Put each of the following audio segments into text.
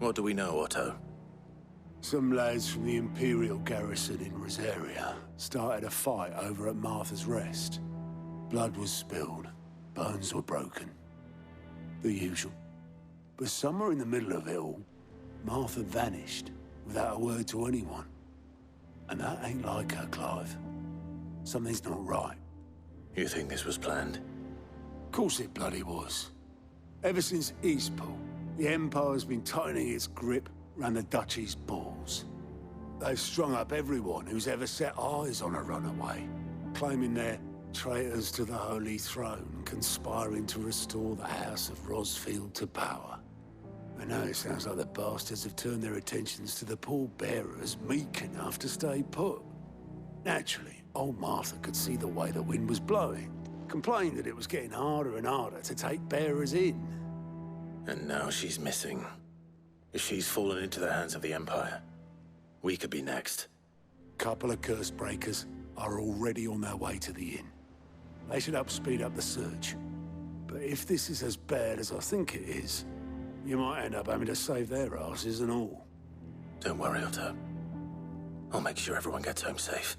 What do we know, Otto? Some lads from the Imperial garrison in Rosaria started a fight over at Martha's Rest. Blood was spilled, bones were broken. The usual. But somewhere in the middle of it all, Martha vanished without a word to anyone. And that ain't like her, Clive. Something's not right. You think this was planned? Of course it bloody was. Ever since Eastpool, the Empire's been tightening its grip around the Duchy's balls. They've strung up everyone who's ever set eyes on a runaway, claiming they're traitors to the Holy Throne, conspiring to restore the House of Rosfield to power. And now it sounds like the bastards have turned their attentions to the pallbearers meek enough to stay put. Naturally, old Martha could see the way the wind was blowing, complained that it was getting harder and harder to take bearers in. And now she's missing. If she's fallen into the hands of the Empire, we could be next. Couple of curse breakers are already on their way to the inn. They should help speed up the search. But if this is as bad as I think it is, you might end up having to save their asses and all. Don't worry, Otto. I'll make sure everyone gets home safe.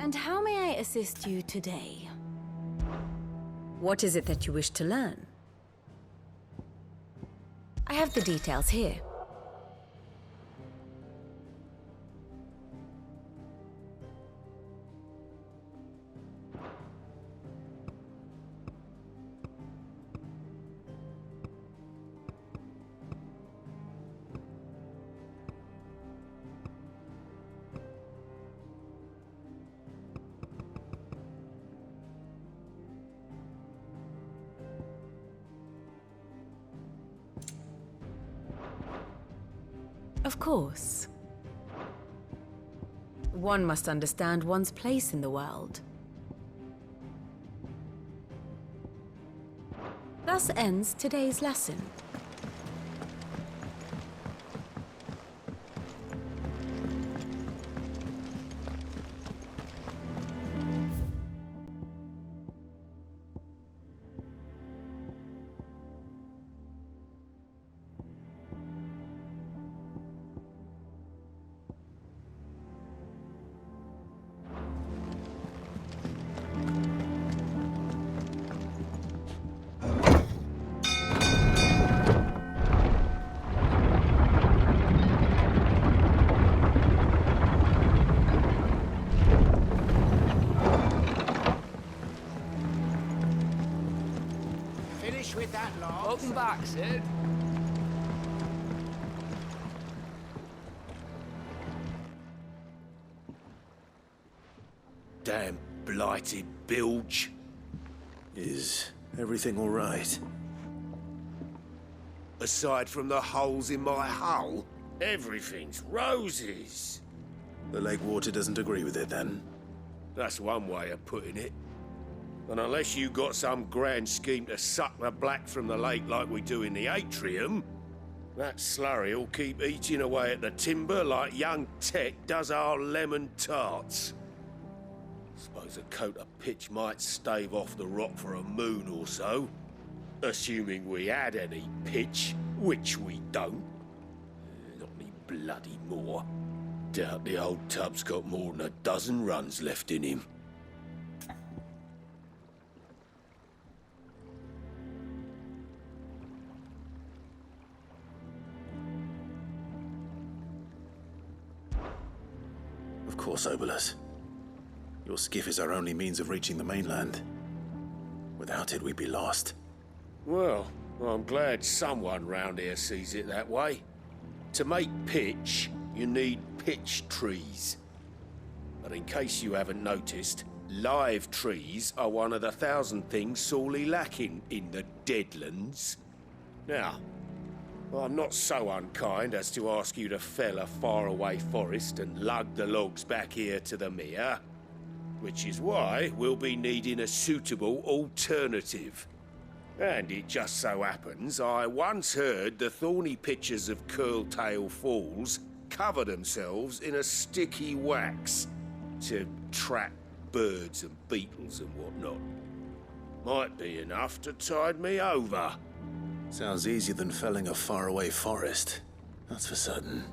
And how may I assist you today? What is it that you wish to learn? I have the details here. Of course. One must understand one's place in the world. Thus ends today's lesson. With that lot. Welcome back, Sid. Damn blighted bilge. Is everything all right? Aside from the holes in my hull, everything's roses. The lake water doesn't agree with it, then? That's one way of putting it. And unless you got some grand scheme to suck the black from the lake like we do in the atrium, that slurry'll keep eating away at the timber like young Tech does our lemon tarts. Suppose a coat of pitch might stave off the rot for a moon or so, assuming we had any pitch, which we don't. Not any bloody more. Doubt the old tub's got more than a dozen runs left in him. Of course, Obolus. Your skiff is our only means of reaching the mainland. Without it, we'd be lost. Well, I'm glad someone round here sees it that way. To make pitch, you need pitch trees. But in case you haven't noticed, live trees are one of the 1,000 things sorely lacking in the Deadlands. Now, I'm not so unkind as to ask you to fell a faraway forest and lug the logs back here to the mere. Which is why we'll be needing a suitable alternative. And it just so happens I once heard the thorny pitchers of Curltail Falls cover themselves in a sticky wax to trap birds and beetles and whatnot. Might be enough to tide me over. Sounds easier than felling a faraway forest. That's for certain.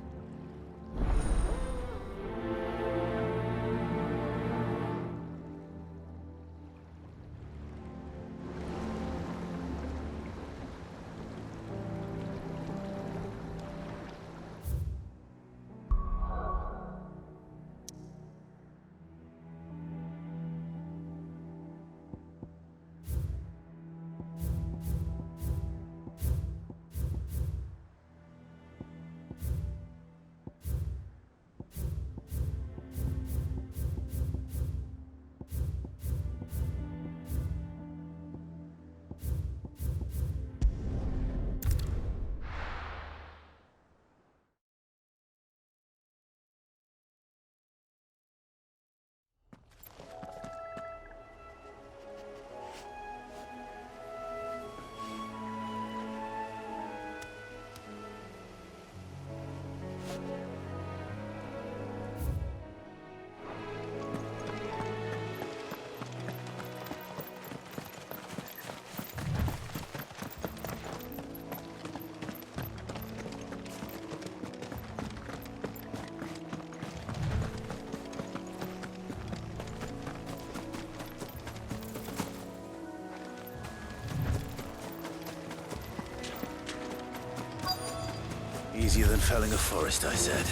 Easier than felling a forest, I said.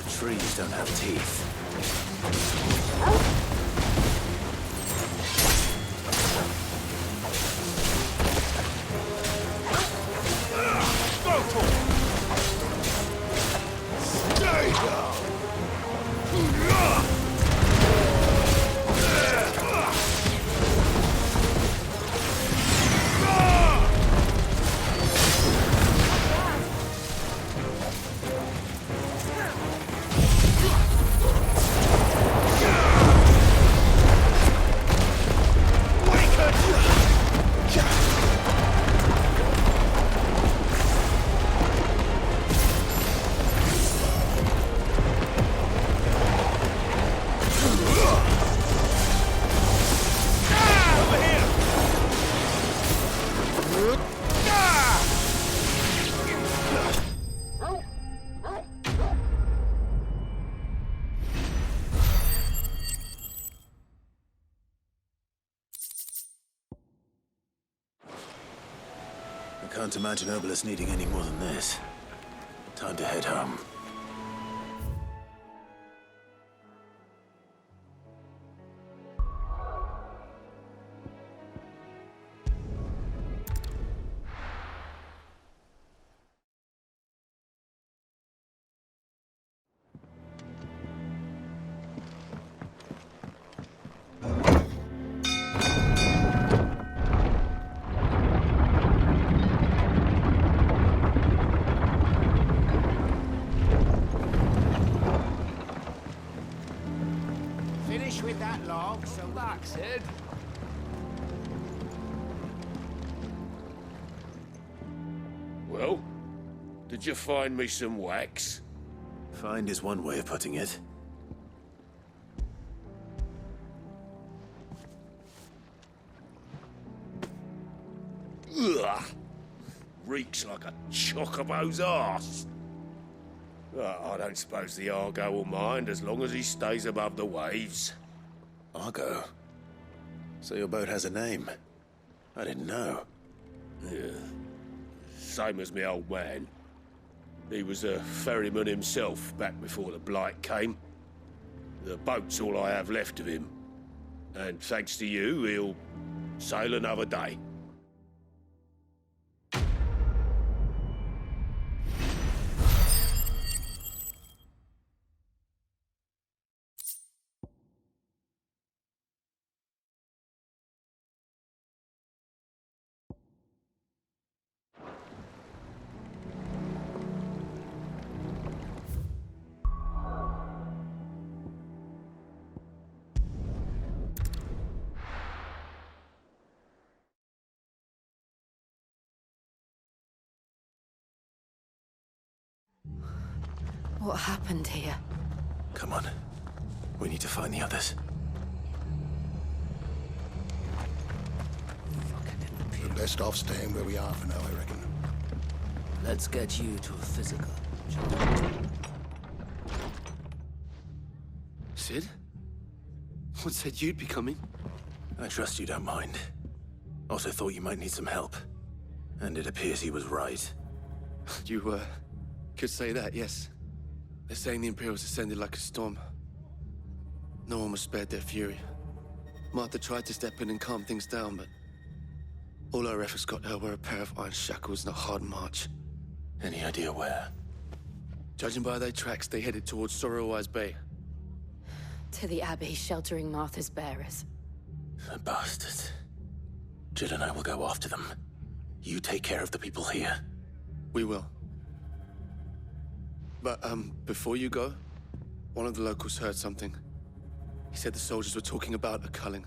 The trees don't have teeth. I can't imagine Obelisk needing any more than this. Time to head home. With that log, so that's it. Well, did you find me some wax? Find is one way of putting it. Ugh! Reeks like a chocobo's arse. I don't suppose the Argo will mind as long as he stays above the waves. Argo? So your boat has a name? I didn't know. Yeah. Same as me old man. He was a ferryman himself back before the Blight came. The boat's all I have left of him. And thanks to you, he'll sail another day. What happened here? Come on. We need to find the others. We're best off staying where we are for now, I reckon. Let's get you to a physical. Sid? What said you'd be coming? I trust you don't mind. Also thought you might need some help. And it appears he was right. You, could say that, yes. They're saying the Imperials ascended like a storm. No one was spared their fury. Martha tried to step in and calm things down, but all our efforts got her were a pair of iron shackles and a hard march. Any idea where? Judging by their tracks, they headed towards Sorrowwise Bay. To the Abbey, sheltering Martha's bearers. The bastards. Jill and I will go after them. You take care of the people here. We will. But, before you go, one of the locals heard something. He said the soldiers were talking about a culling.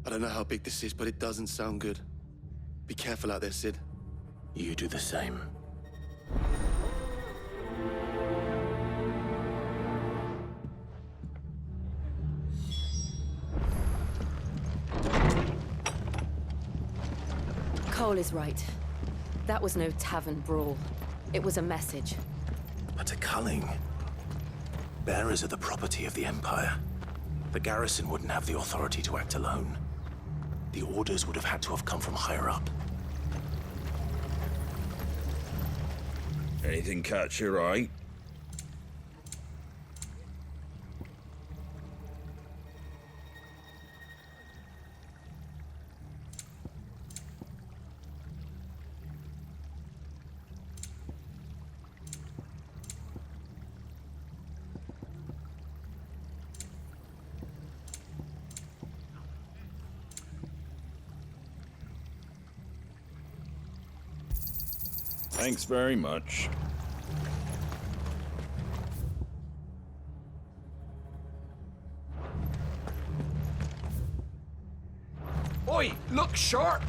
I don't know how big this is, but it doesn't sound good. Be careful out there, Sid. You do the same. Cole is right. That was no tavern brawl. It was a message. But a culling. Bearers are the property of the Empire. The garrison wouldn't have the authority to act alone. The orders would have had to have come from higher up. Anything catch your eye? Thanks very much. Oi, look sharp!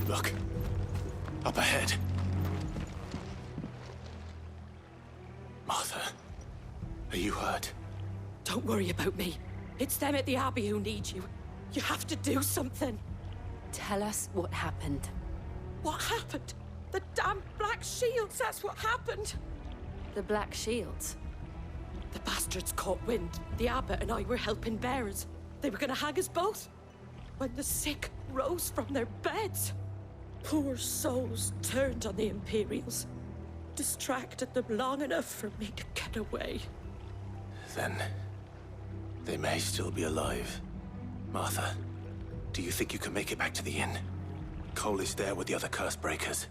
Look. Up ahead. Martha, are you hurt? Don't worry about me. It's them at the Abbey who need you. You have to do something. Tell us what happened. What happened? The damn Black Shields, that's what happened. The Black Shields? The bastards caught wind. The abbot and I were helping bearers. They were gonna hang us both. When the sick rose from their beds, poor souls turned on the Imperials. Distracted them long enough for me to get away. Then they may still be alive. Martha, do you think you can make it back to the inn? Cole is there with the other curse breakers.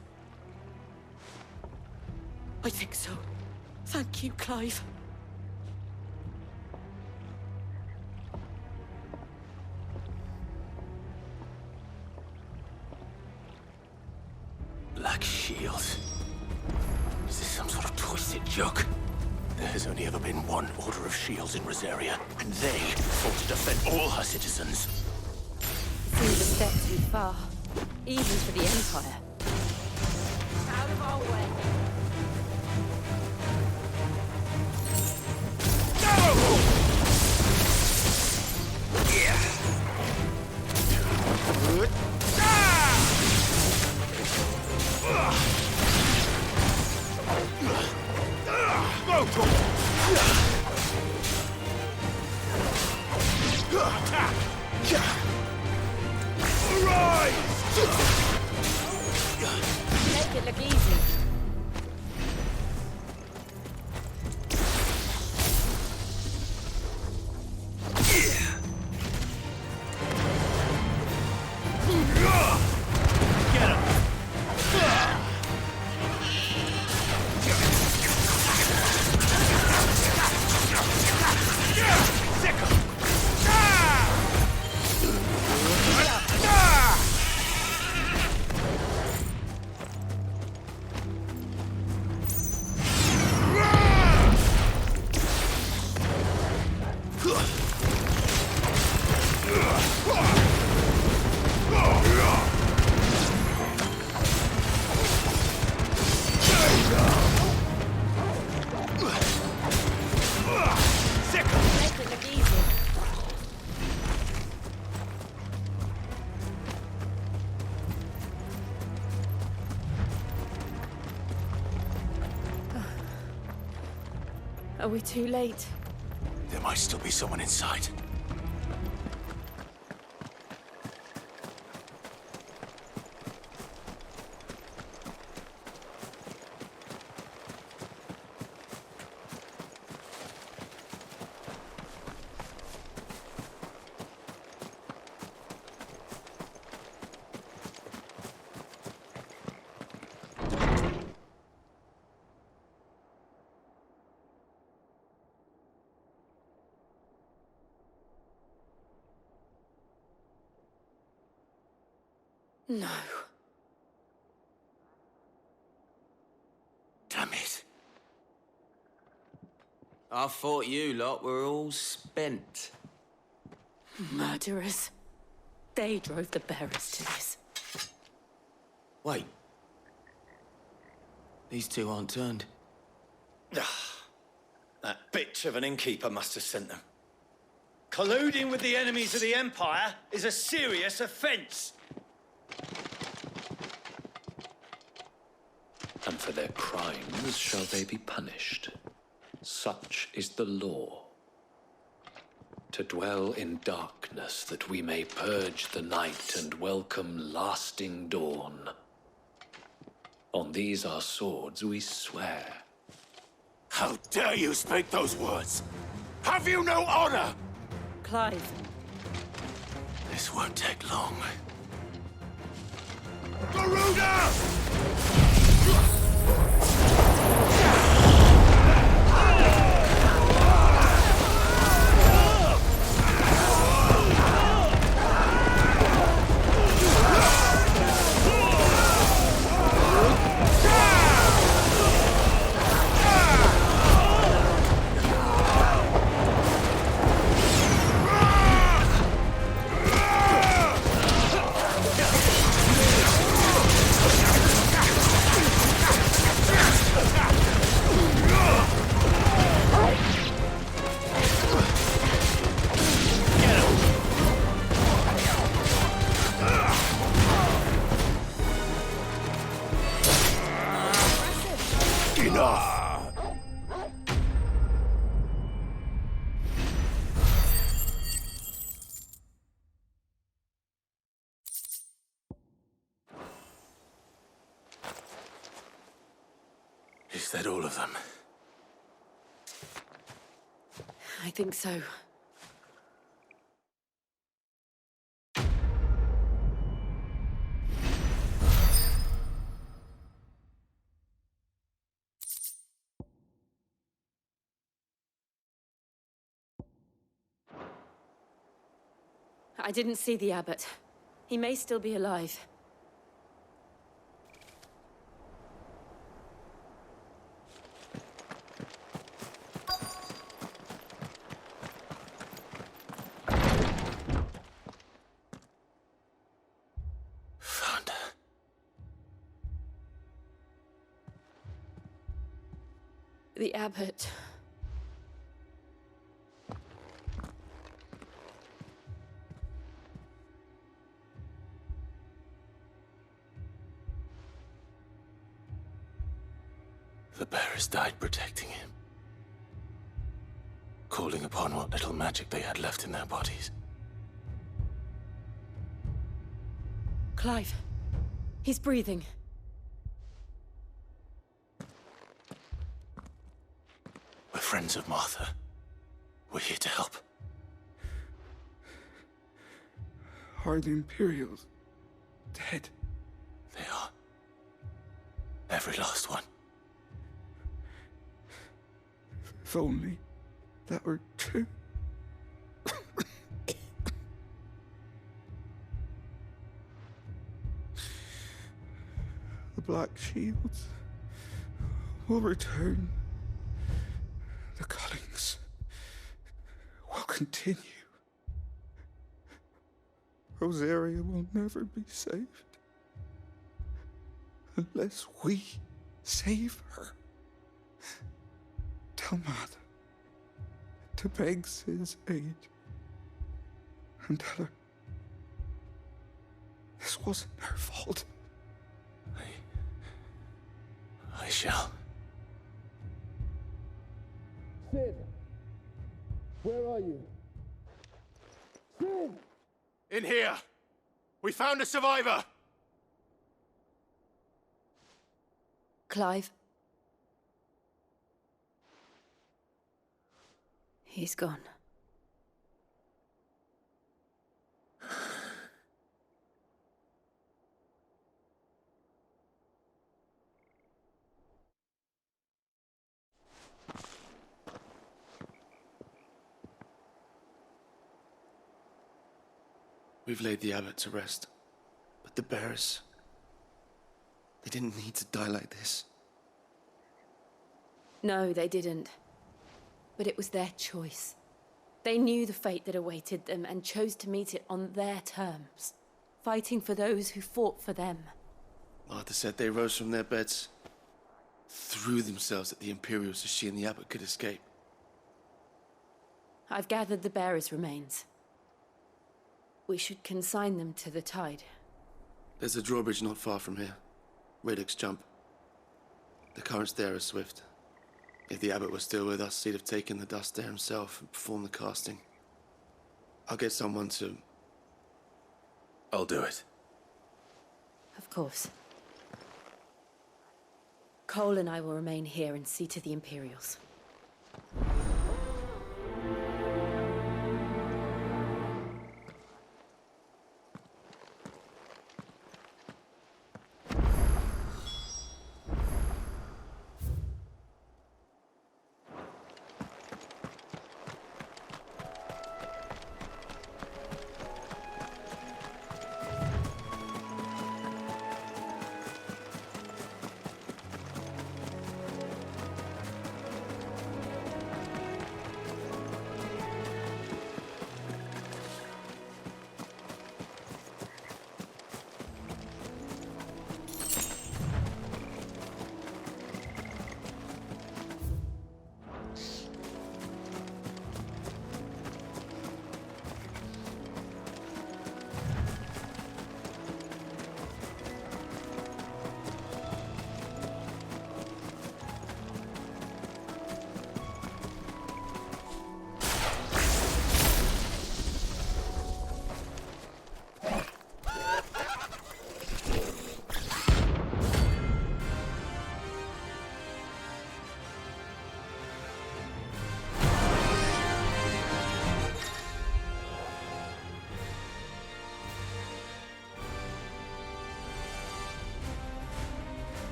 I think so. Thank you, Clive. Black Shields. Is this some sort of twisted joke? There has only ever been one Order of Shields in Rosaria, and they fought to defend all her citizens. It seems a step too far, even for the Empire. Out of our way. Yeah. Make it look easy. Are we too late? There might still be someone inside. No. Damn it. I thought you lot were all spent. Murderers. They drove the bearers to this. Wait. These two aren't turned. That bitch of an innkeeper must have sent them. Colluding with the enemies of the Empire is a serious offense. And for their crimes shall they be punished. Such is the law. To dwell in darkness that we may purge the night and welcome lasting dawn. On these our swords we swear. How dare you speak those words? Have you no honor? Clive. This won't take long. Garuda! Is that all of them? I think so. I didn't see the abbot. He may still be alive. Found her. The abbot. The bearers died protecting him. Calling upon what little magic they had left in their bodies. Clive. He's breathing. We're friends of Martha. We're here to help. Are the Imperials dead? They are. Every last one. If only that were true. The Black Shields will return. The cullings will continue. Rosaria will never be saved unless we save her. Tell Mother to beg Sid's aid and tell her this wasn't her fault. I shall. Sid, where are you? Sid! In here! We found a survivor! Clive. He's gone. We've laid the abbot to rest. But the bearers... they didn't need to die like this. No, they didn't. But it was their choice. They knew the fate that awaited them and chose to meet it on their terms, fighting for those who fought for them. Martha said they rose from their beds, threw themselves at the Imperials so she and the abbot could escape. I've gathered the bearers' remains. We should consign them to the tide. There's a drawbridge not far from here. Radix Jump. The currents there are swift. If the abbot was still with us, he'd have taken the dust there himself and performed the casting. I'll get someone to... I'll do it. Of course. Cole and I will remain here and see to the Imperials.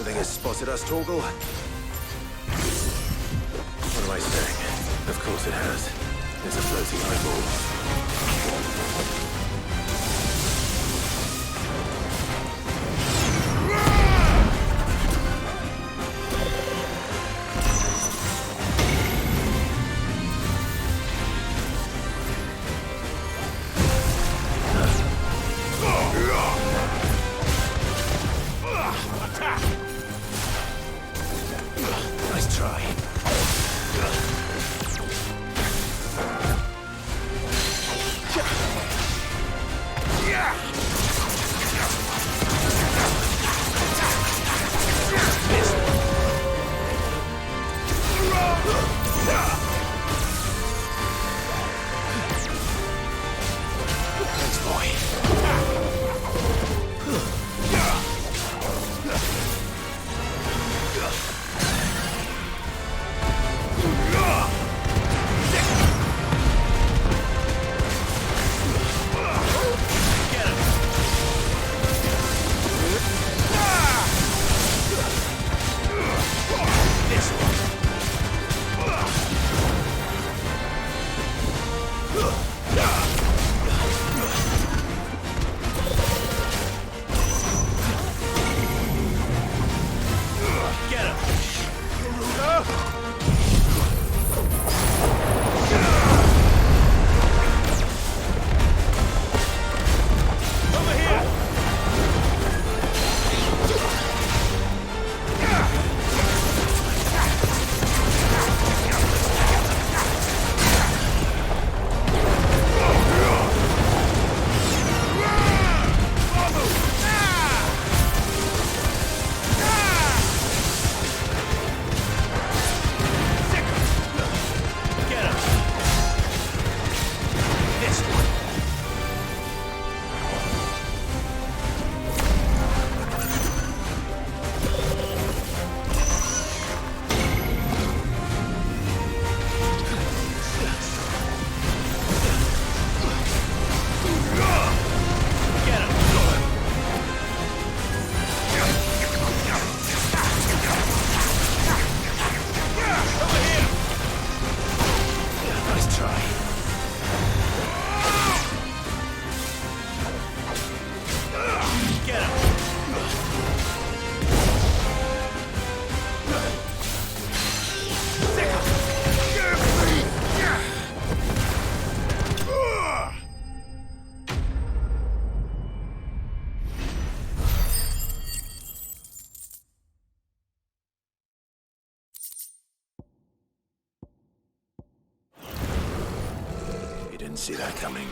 Has spotted us, Torgal? What am I saying? Of course it has. There's a floating eyeball. Didn't see that coming.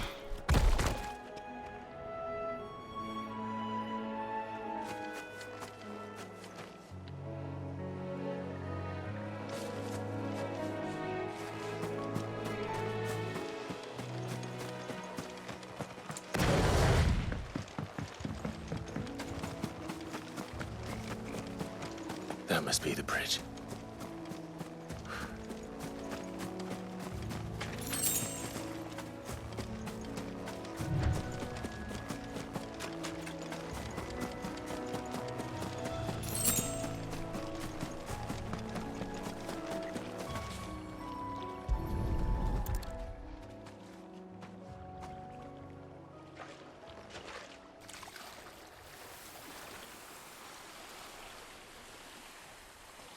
That must be the bridge.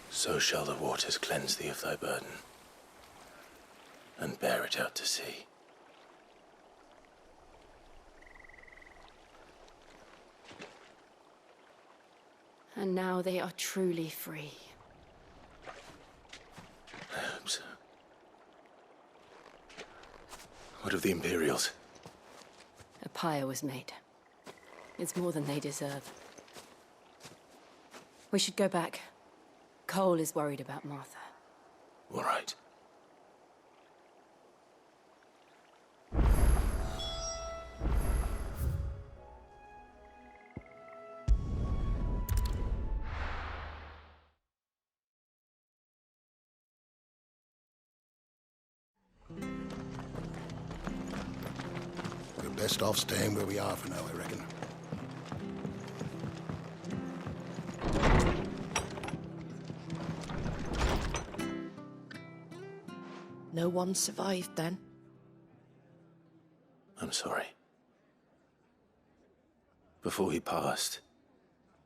So shall the waters cleanse thee of thy burden, and bear it out to sea. And now they are truly free. I hope so. What of the Imperials? A pyre was made. It's more than they deserve. We should go back. Cole is worried about Martha. All right. We're best off staying where we are for now, I reckon. No one survived then? I'm sorry. Before he passed,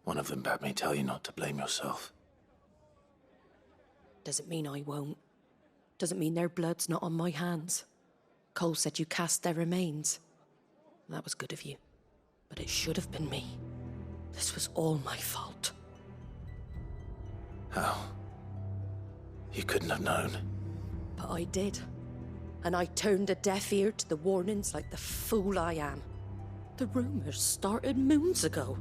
one of them bade me tell you not to blame yourself. Doesn't mean I won't. Doesn't mean their blood's not on my hands. Cole said you cast their remains. That was good of you. But it should have been me. This was all my fault. How? You couldn't have known. But I did. And I turned a deaf ear to the warnings like the fool I am. The rumors started moons ago.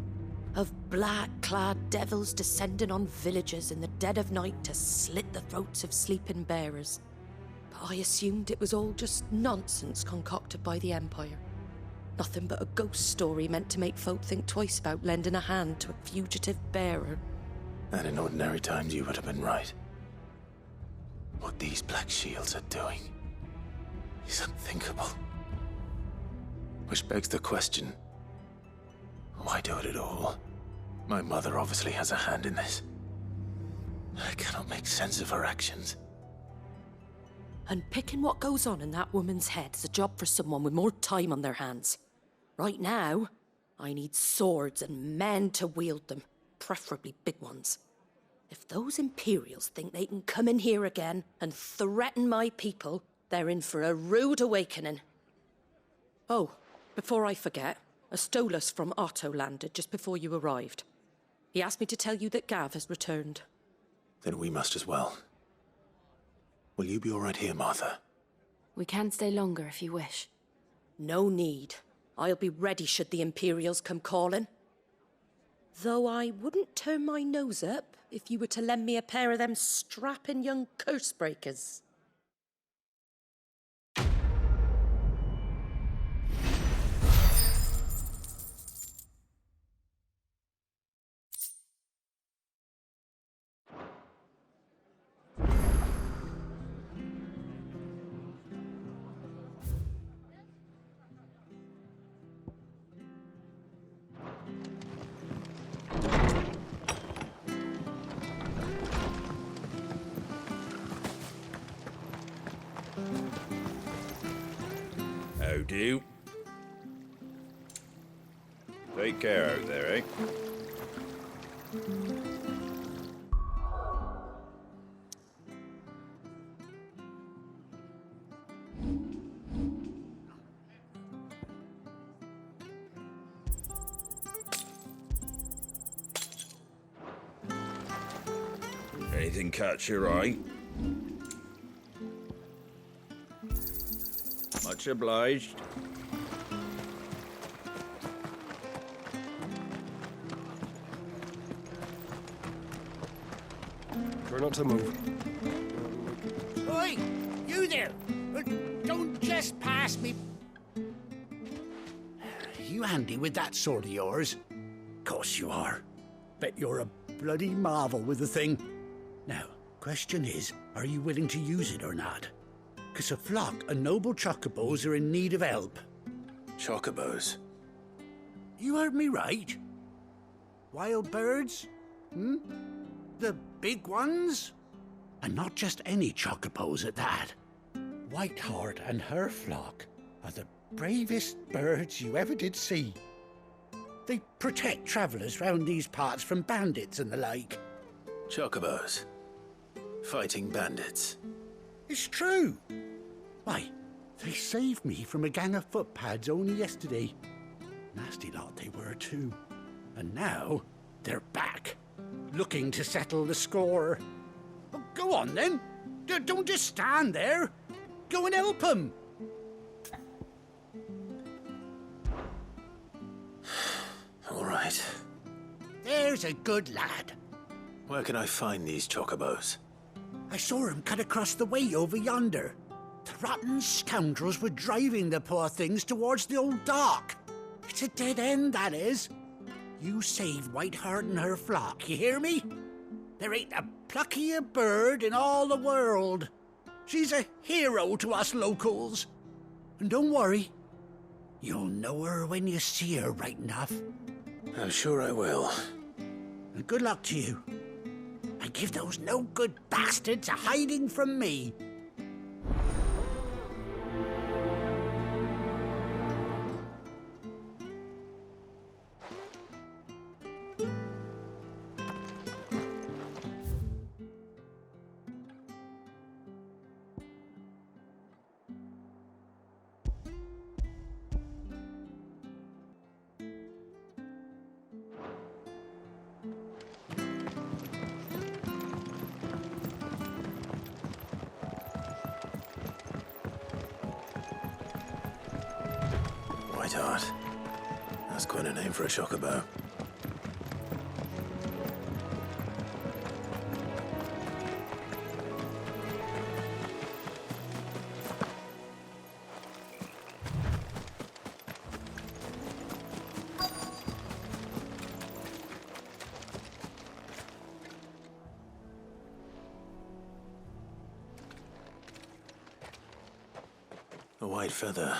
Of black-clad devils descending on villages in the dead of night to slit the throats of sleeping bearers. But I assumed it was all just nonsense concocted by the Empire. Nothing but a ghost story meant to make folk think twice about lending a hand to a fugitive bearer. And in ordinary times you would have been right. What these Black Shields are doing is unthinkable. Which begs the question, why do it at all? My mother obviously has a hand in this. I cannot make sense of her actions. And picking what goes on in that woman's head is a job for someone with more time on their hands. Right now, I need swords and men to wield them, preferably big ones. If those Imperials think they can come in here again and threaten my people, they're in for a rude awakening. Oh, before I forget, a Stolas from Otto landed just before you arrived. He asked me to tell you that Gav has returned. Then we must as well. Will you be all right here, Martha? We can stay longer if you wish. No need. I'll be ready should the Imperials come calling. Though I wouldn't turn my nose up if you were to lend me a pair of them strapping young curse-breakers. How do? Take care out there, eh? Anything catch your eye? Much obliged. Try not to move. Oi! You there! Don't just pass me. You handy with that sword of yours? Course you are. Bet you're a bloody marvel with the thing. Now, question is, are you willing to use it or not? 'Cause a flock of noble chocobos are in need of help. Chocobos? You heard me right. Wild birds? The big ones? And not just any chocobos at that. Whiteheart and her flock are the bravest birds you ever did see. They protect travellers round these parts from bandits and the like. Chocobos? Fighting bandits? It's true. Why, they saved me from a gang of footpads only yesterday. Nasty lot they were too. And now they're back, looking to settle the score. Oh, go on then. Don't just stand there. Go and help them. All right. There's a good lad. Where can I find these chocobos? I saw him cut across the way over yonder. The rotten scoundrels were driving the poor things towards the old dock. It's a dead end, that is. You save Whiteheart and her flock, you hear me? There ain't a pluckier bird in all the world. She's a hero to us locals. And don't worry, you'll know her when you see her right enough. I'm sure I will. And good luck to you. And give those no-good bastards a hiding from me. Whiteheart. That's quite a name for a chocobo. A white feather.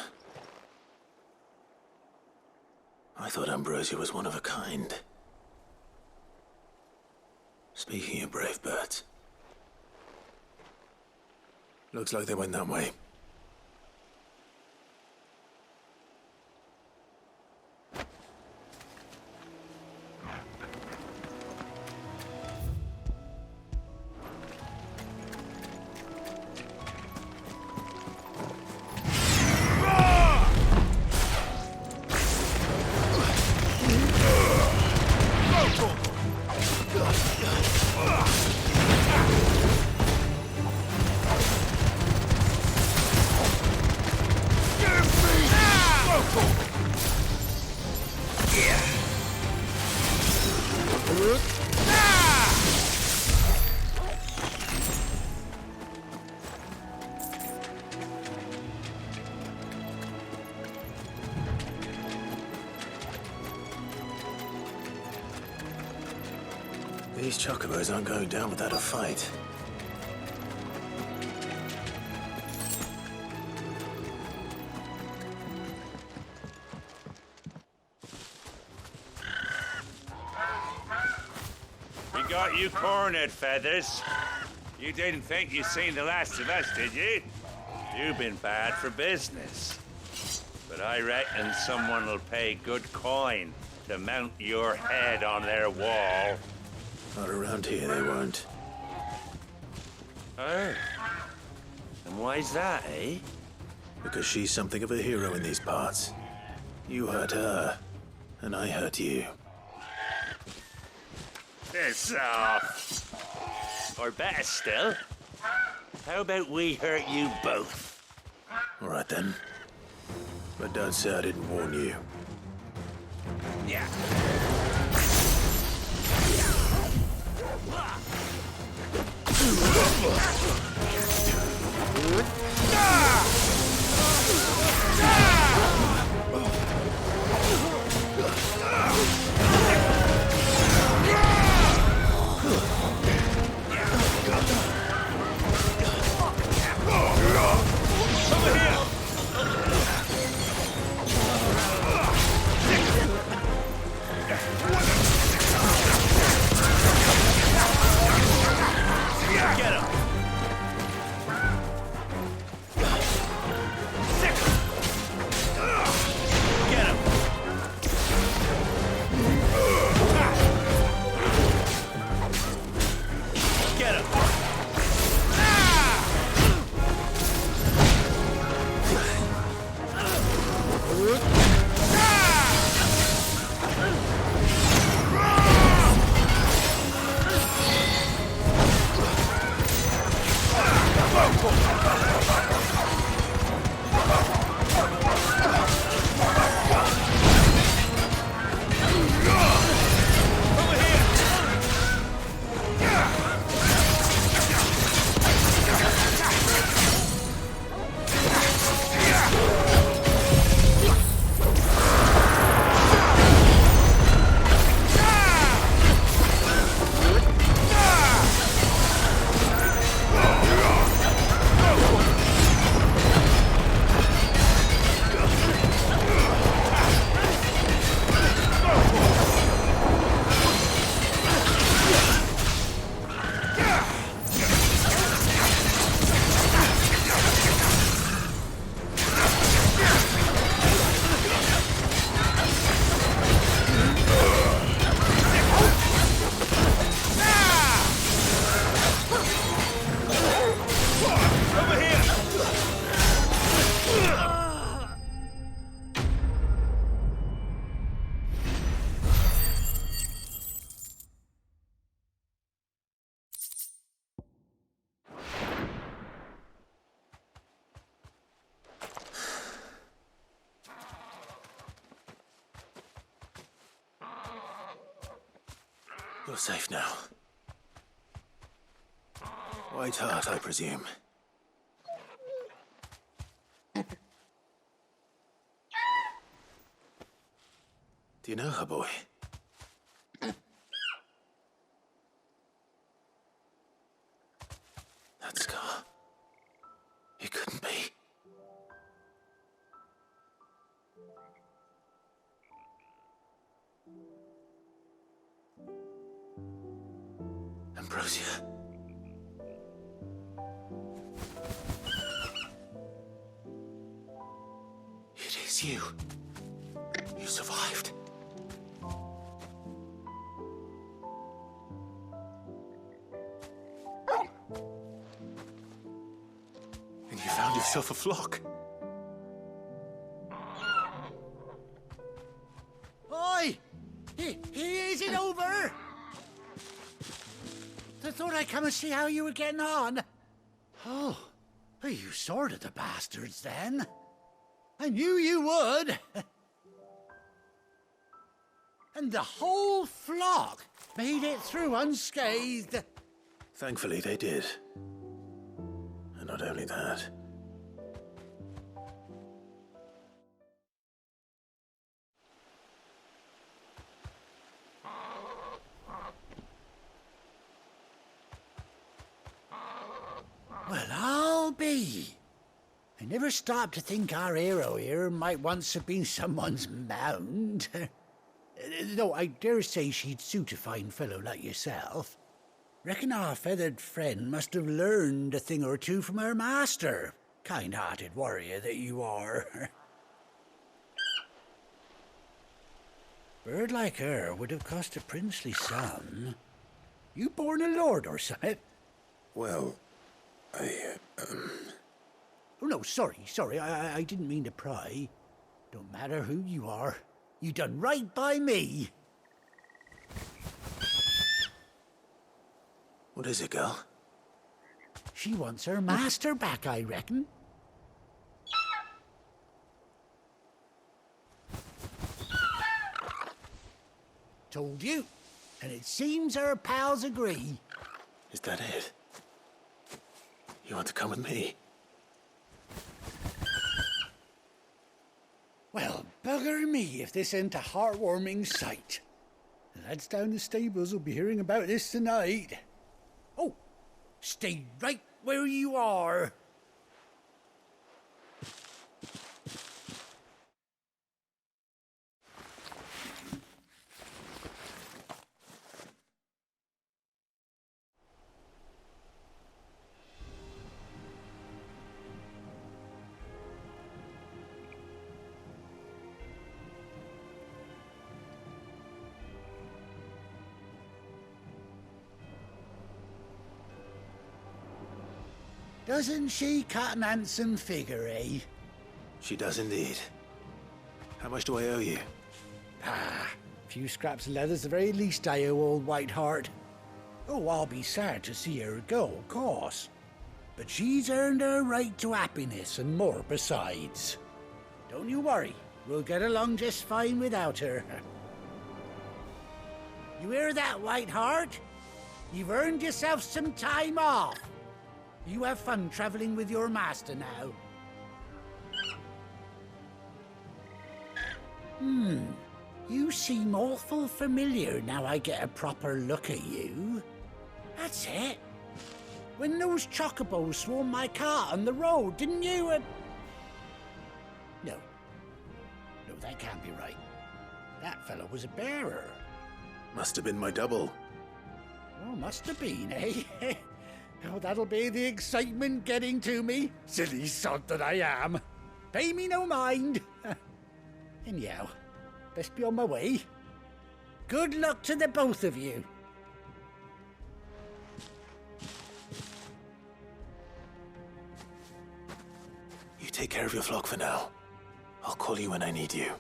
I thought Ambrosia was one of a kind. Speaking of brave birds. Looks like they went that way. These chocobos aren't going down without a fight. We got you cornered, Feathers. You didn't think you'd seen the last of us, did you? You've been bad for business. But I reckon someone will pay good coin to mount your head on their wall. Not around here, they won't. Oh. And why's that, eh? Because she's something of a hero in these parts. You hurt her, and I hurt you. Piss off. Or better still, how about we hurt you both? All right then. But don't say I didn't warn you. Yeah. You're safe now. White heart, I presume. Do you know her, boy? That scar. It couldn't be. Ambrosia. It is you. You survived. And you found yourself a flock. Oi! Is it over? I thought I'd come and see how you were getting on. Oh, you sorted the bastards then. I knew you would. And the whole flock made it through unscathed. Thankfully, they did. And not only that. Well, I'll be. I never stopped to think our hero here might once have been someone's mount. Though I dare say she'd suit a fine fellow like yourself. Reckon our feathered friend must have learned a thing or two from her master. Kind-hearted warrior that you are. Bird like her would have cost a princely sum. You born a lord or something? Well, Oh, no, sorry. I didn't mean to pry. Don't matter who you are. You done right by me. what is it, girl? She wants her master back, I reckon. Told you. And it seems our pals agree. Is that it? You want to come with me? Well, bugger me if this ain't a heartwarming sight. The lads down the stables will be hearing about this tonight. Oh, stay right where you are. Doesn't she cut an handsome figure, eh? She does indeed. How much do I owe you? Ah, a few scraps of leather's the very least I owe old Whiteheart. Oh, I'll be sad to see her go, of course. But she's earned her right to happiness and more besides. Don't you worry, we'll get along just fine without her. You hear that, Whiteheart? You've earned yourself some time off. You have fun traveling with your master now. You seem awful familiar now I get a proper look at you. That's it. When those chocobos swarmed my cart on the road, didn't you? No, that can't be right. That fellow was a bearer. Must have been my double. Oh, must have been, eh? Oh, that'll be the excitement getting to me. Silly sod that I am. Pay me no mind. Anyhow, best be on my way. Good luck to the both of you. You take care of your flock for now. I'll call you when I need you.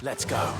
Let's go.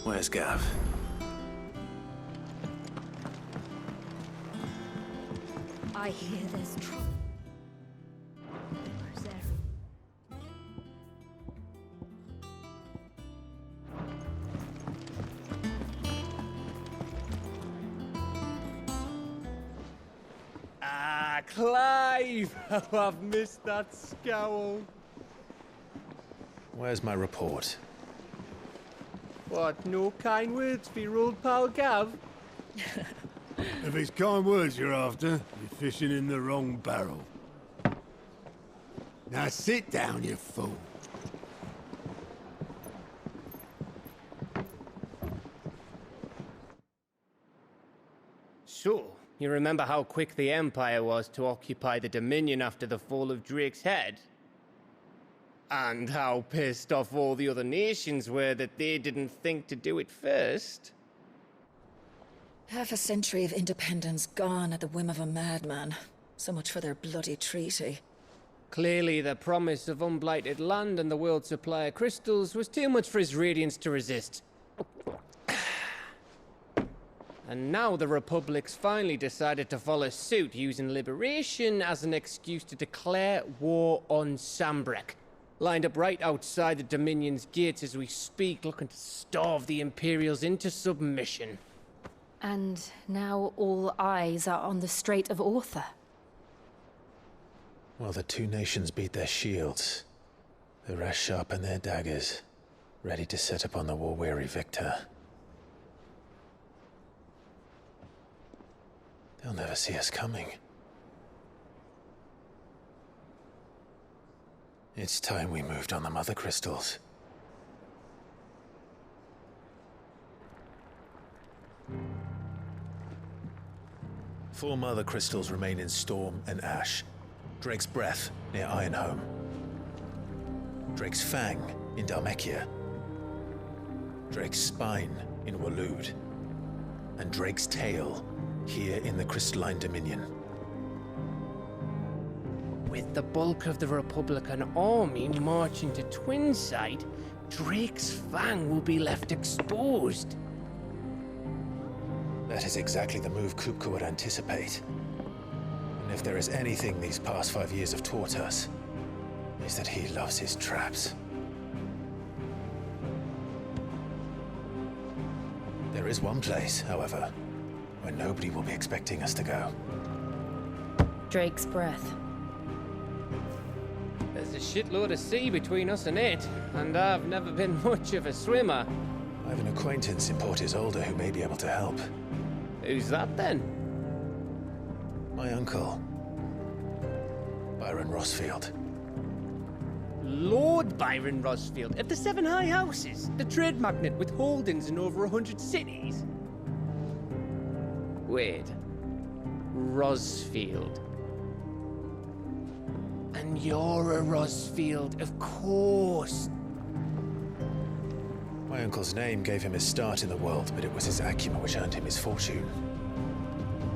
Where's Gav? I hear there's trouble. Where's there? Ah, Clive! Oh, I've missed that scowl. Where's my report? What, no kind words for your old pal Gav? If it's kind words you're after, you're fishing in the wrong barrel. Now sit down, you fool. So, you remember how quick the Empire was to occupy the Dominion after the fall of Drake's Head? And how pissed off all the other nations were that they didn't think to do it first? Half a century of independence gone at the whim of a madman. So much for their bloody treaty. Clearly, the promise of unblighted land and the world's supply of crystals was too much for his radiance to resist. And now the Republic's finally decided to follow suit, using liberation as an excuse to declare war on Sambrek. Lined up right outside the Dominion's gates as we speak, looking to starve the Imperials into submission. And now all eyes are on the Strait of Author. While the two nations beat their shields, the rest sharpen their daggers, ready to set upon the war-weary victor. They'll never see us coming. It's time we moved on the Mothercrystals. Four Mothercrystals remain in Storm and Ash. Drake's Breath near Ironhome. Drake's Fang in Dhalmekia. Drake's Spine in Waloed. And Drake's Tail here in the Crystalline Dominion. With the bulk of the Republican army marching to Twinside, Drake's Fang will be left exposed. That is exactly the move Kupka would anticipate. And if there is anything these past 5 years have taught us, is that he loves his traps. There is one place, however, where nobody will be expecting us to go. Drake's Breath. There's a shitload of sea between us and it, and I've never been much of a swimmer. I have an acquaintance in Port Isolde who may be able to help. Who's that then? My uncle, Byron Rosfield. Lord Byron Rosfield of the Seven High Houses, the trade magnate with holdings in over 100 cities. Wait, Rosfield. And you're a Rosfield, of course. My uncle's name gave him his start in the world, but it was his acumen which earned him his fortune.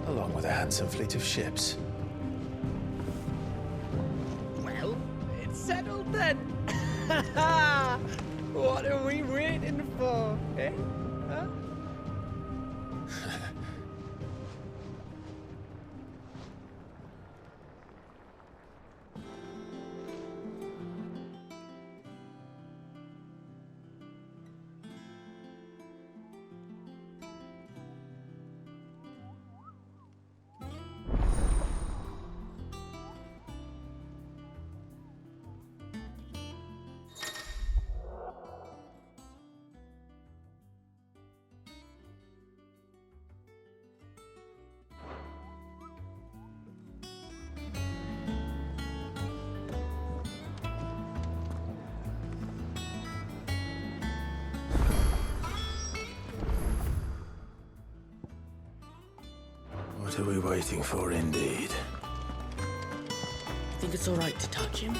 Along with a handsome fleet of ships. Well, it's settled then. What are we waiting for, eh? Huh? What are we waiting for, indeed? Think it's all right to touch him?